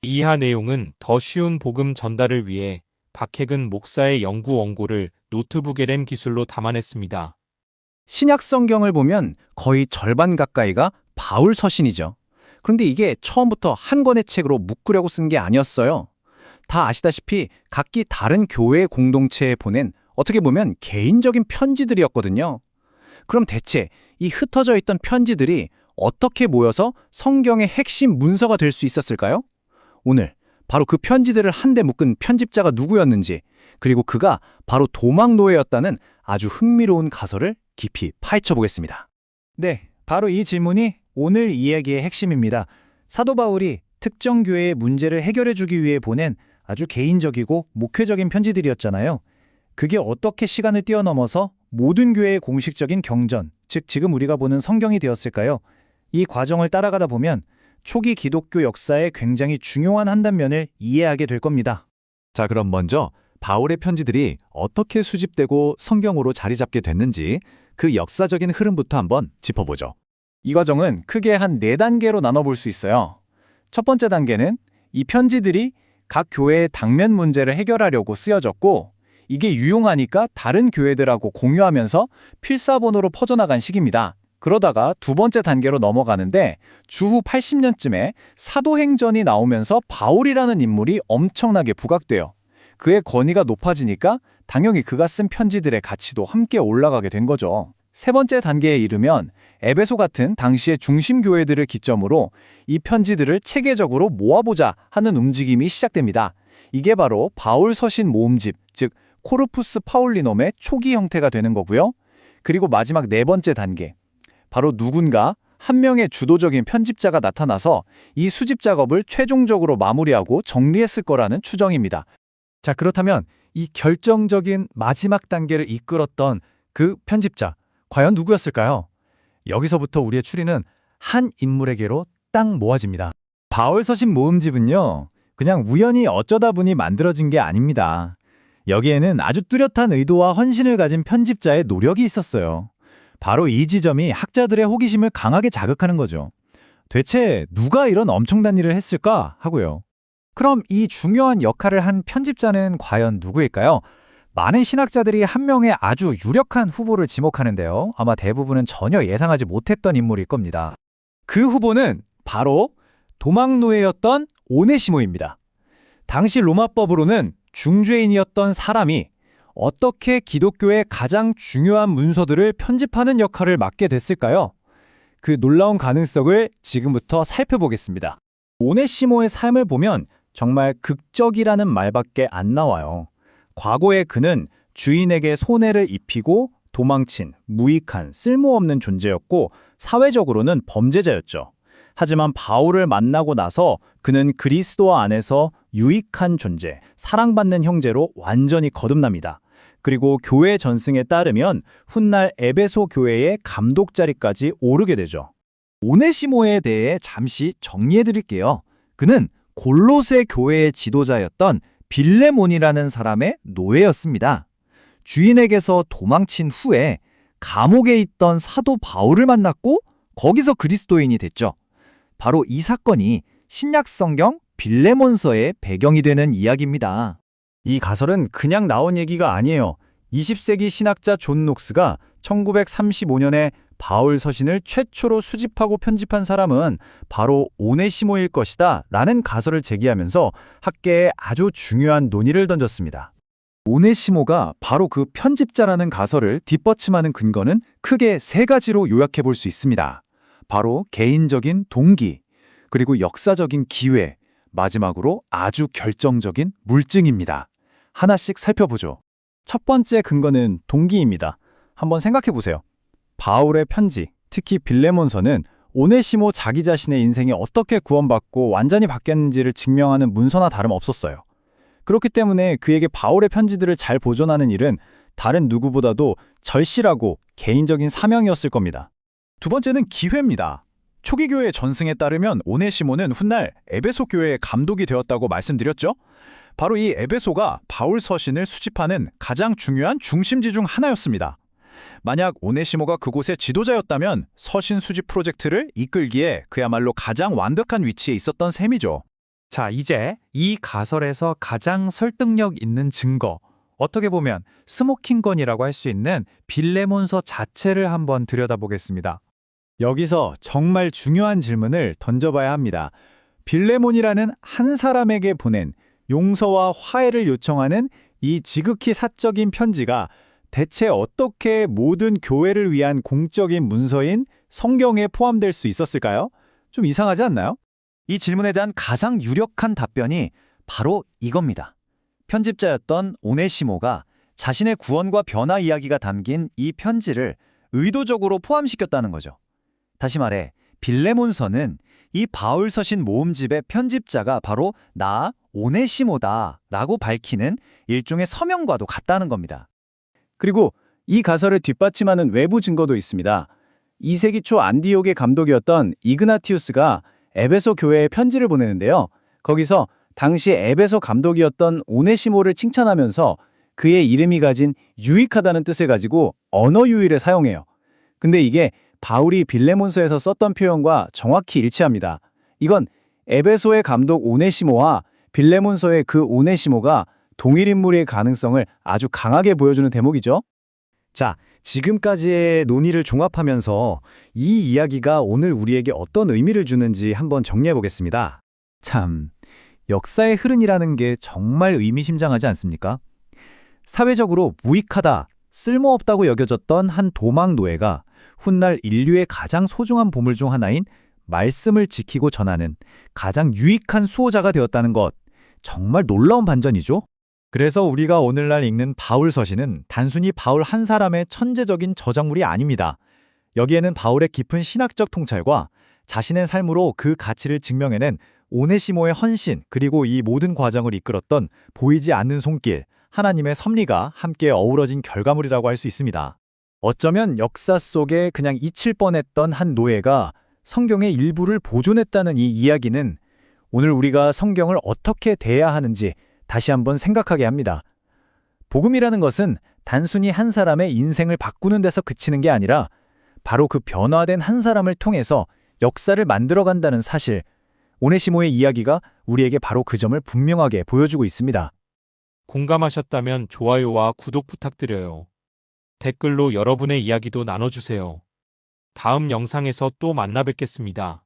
이하 내용은 더 쉬운 복음 전달을 위해 박혜근 목사의 연구 원고를 노트북 LM 기술로 담아냈습니다. 신약 성경을 보면 거의 절반 가까이가 바울 서신이죠. 그런데 이게 처음부터 한 권의 책으로 묶으려고 쓴 게 아니었어요. 다 아시다시피 각기 다른 교회 공동체에 보낸 어떻게 보면 개인적인 편지들이었거든요. 그럼 대체 이 흩어져 있던 편지들이 어떻게 모여서 성경의 핵심 문서가 될 수 있었을까요? 오늘 바로 그 편지들을 한데 묶은 편집자가 누구였는지, 그리고 그가 바로 도망노예였다는 아주 흥미로운 가설을 깊이 파헤쳐 보겠습니다. 네, 바로 이 질문이 오늘 이야기의 핵심입니다. 사도 바울이 특정 교회의 문제를 해결해 주기 위해 보낸 아주 개인적이고 목회적인 편지들이었잖아요. 그게 어떻게 시간을 뛰어넘어서 모든 교회의 공식적인 경전, 즉 지금 우리가 보는 성경이 되었을까요? 이 과정을 따라가다 보면 초기 기독교 역사의 굉장히 중요한 한 단면을 이해하게 될 겁니다. 자, 그럼 먼저 바울의 편지들이 어떻게 수집되고 성경으로 자리 잡게 됐는지 그 역사적인 흐름부터 한번 짚어보죠. 이 과정은 크게 한 4단계로 나눠볼 수 있어요. 첫 번째 단계는 이 편지들이 각 교회의 당면 문제를 해결하려고 쓰여졌고, 이게 유용하니까 다른 교회들하고 공유하면서 필사본으로 퍼져나간 시기입니다. 그러다가 두 번째 단계로 넘어가는데 주후 80년쯤에 사도행전이 나오면서 바울이라는 인물이 엄청나게 부각돼요. 그의 권위가 높아지니까 당연히 그가 쓴 편지들의 가치도 함께 올라가게 된 거죠. 세 번째 단계에 이르면 에베소 같은 당시의 중심 교회들을 기점으로 이 편지들을 체계적으로 모아보자 하는 움직임이 시작됩니다. 이게 바로 바울 서신 모음집, 즉 코르푸스 파울리놈의 초기 형태가 되는 거고요. 그리고 마지막 네 번째 단계, 바로 누군가 한 명의 주도적인 편집자가 나타나서 이 수집 작업을 최종적으로 마무리하고 정리했을 거라는 추정입니다. 자, 그렇다면 이 결정적인 마지막 단계를 이끌었던 그 편집자, 과연 누구였을까요? 여기서부터 우리의 추리는 한 인물에게로 딱 모아집니다. 바울 서신 모음집은요, 그냥 우연히 어쩌다 보니 만들어진 게 아닙니다. 여기에는 아주 뚜렷한 의도와 헌신을 가진 편집자의 노력이 있었어요. 바로 이 지점이 학자들의 호기심을 강하게 자극하는 거죠. 대체 누가 이런 엄청난 일을 했을까 하고요. 그럼 이 중요한 역할을 한 편집자는 과연 누구일까요? 많은 신학자들이 한 명의 아주 유력한 후보를 지목하는데요. 아마 대부분은 전혀 예상하지 못했던 인물일 겁니다. 그 후보는 바로 도망노예였던 오네시모입니다. 당시 로마법으로는 중죄인이었던 사람이 어떻게 기독교의 가장 중요한 문서들을 편집하는 역할을 맡게 됐을까요? 그 놀라운 가능성을 지금부터 살펴보겠습니다. 오네시모의 삶을 보면 정말 극적이라는 말밖에 안 나와요. 과거에 그는 주인에게 손해를 입히고 도망친 무익한 쓸모없는 존재였고 사회적으로는 범죄자였죠. 하지만 바울을 만나고 나서 그는 그리스도 안에서 유익한 존재, 사랑받는 형제로 완전히 거듭납니다. 그리고 교회 전승에 따르면 훗날 에베소 교회의 감독 자리까지 오르게 되죠. 오네시모에 대해 잠시 정리해 드릴게요. 그는 골로새 교회의 지도자였던 빌레몬이라는 사람의 노예였습니다. 주인에게서 도망친 후에 감옥에 있던 사도 바울을 만났고 거기서 그리스도인이 됐죠. 바로 이 사건이 신약 성경 빌레몬서의 배경이 되는 이야기입니다. 이 가설은 그냥 나온 얘기가 아니에요. 20세기 신학자 존 녹스가 1935년에 바울 서신을 최초로 수집하고 편집한 사람은 바로 오네시모일 것이다 라는 가설을 제기하면서 학계에 아주 중요한 논의를 던졌습니다. 오네시모가 바로 그 편집자라는 가설을 뒷받침하는 근거는 크게 세 가지로 요약해 볼 수 있습니다. 바로 개인적인 동기, 그리고 역사적인 기회, 마지막으로 아주 결정적인 물증입니다. 하나씩 살펴보죠. 첫 번째 근거는 동기입니다. 한번 생각해 보세요. 바울의 편지, 특히 빌레몬서는 오네시모 자기 자신의 인생이 어떻게 구원받고 완전히 바뀌었는지를 증명하는 문서나 다름없었어요. 그렇기 때문에 그에게 바울의 편지들을 잘 보존하는 일은 다른 누구보다도 절실하고 개인적인 사명이었을 겁니다. 두 번째는 기회입니다. 초기 교회의 전승에 따르면 오네시모는 훗날 에베소 교회의 감독이 되었다고 말씀드렸죠? 바로 이 에베소가 바울 서신을 수집하는 가장 중요한 중심지 중 하나였습니다. 만약 오네시모가 그곳의 지도자였다면 서신 수집 프로젝트를 이끌기에 그야말로 가장 완벽한 위치에 있었던 셈이죠. 자, 이제 이 가설에서 가장 설득력 있는 증거, 어떻게 보면 스모킹건이라고 할 수 있는 빌레몬서 자체를 한번 들여다보겠습니다. 여기서 정말 중요한 질문을 던져봐야 합니다. 빌레몬이라는 한 사람에게 보낸 용서와 화해를 요청하는 이 지극히 사적인 편지가 대체 어떻게 모든 교회를 위한 공적인 문서인 성경에 포함될 수 있었을까요? 좀 이상하지 않나요? 이 질문에 대한 가장 유력한 답변이 바로 이겁니다. 편집자였던 오네시모가 자신의 구원과 변화 이야기가 담긴 이 편지를 의도적으로 포함시켰다는 거죠. 다시 말해 빌레몬서는 이 바울 서신 모음집의 편집자가 바로 나 오네시모다 라고 밝히는 일종의 서명과도 같다는 겁니다. 그리고 이 가설을 뒷받침하는 외부 증거도 있습니다. 2세기 초 안디옥의 감독이었던 이그나티우스가 에베소 교회에 편지를 보내는데요. 거기서 당시 에베소 감독이었던 오네시모를 칭찬하면서 그의 이름이 가진 유익하다는 뜻을 가지고 언어 유희를 사용해요. 근데 이게 바울이 빌레몬서에서 썼던 표현과 정확히 일치합니다. 이건 에베소의 감독 오네시모와 빌레몬서의 그 오네시모가 동일 인물의 가능성을 아주 강하게 보여주는 대목이죠. 자, 지금까지의 논의를 종합하면서 이 이야기가 오늘 우리에게 어떤 의미를 주는지 한번 정리해 보겠습니다. 참, 역사의 흐름이라는 게 정말 의미심장하지 않습니까? 사회적으로 무익하다, 쓸모없다고 여겨졌던 한 도망 노예가 훗날 인류의 가장 소중한 보물 중 하나인 말씀을 지키고 전하는 가장 유익한 수호자가 되었다는 것, 정말 놀라운 반전이죠? 그래서 우리가 오늘날 읽는 바울 서신은 단순히 바울 한 사람의 천재적인 저작물이 아닙니다. 여기에는 바울의 깊은 신학적 통찰과 자신의 삶으로 그 가치를 증명해낸 오네시모의 헌신, 그리고 이 모든 과정을 이끌었던 보이지 않는 손길, 하나님의 섭리가 함께 어우러진 결과물이라고 할 수 있습니다. 어쩌면 역사 속에 그냥 잊힐 뻔했던 한 노예가 성경의 일부를 보존했다는 이 이야기는 오늘 우리가 성경을 어떻게 대해야 하는지 다시 한번 생각하게 합니다. 복음이라는 것은 단순히 한 사람의 인생을 바꾸는 데서 그치는 게 아니라 바로 그 변화된 한 사람을 통해서 역사를 만들어간다는 사실, 오네시모의 이야기가 우리에게 바로 그 점을 분명하게 보여주고 있습니다. 공감하셨다면 좋아요와 구독 부탁드려요. 댓글로 여러분의 이야기도 나눠주세요. 다음 영상에서 또 만나 뵙겠습니다.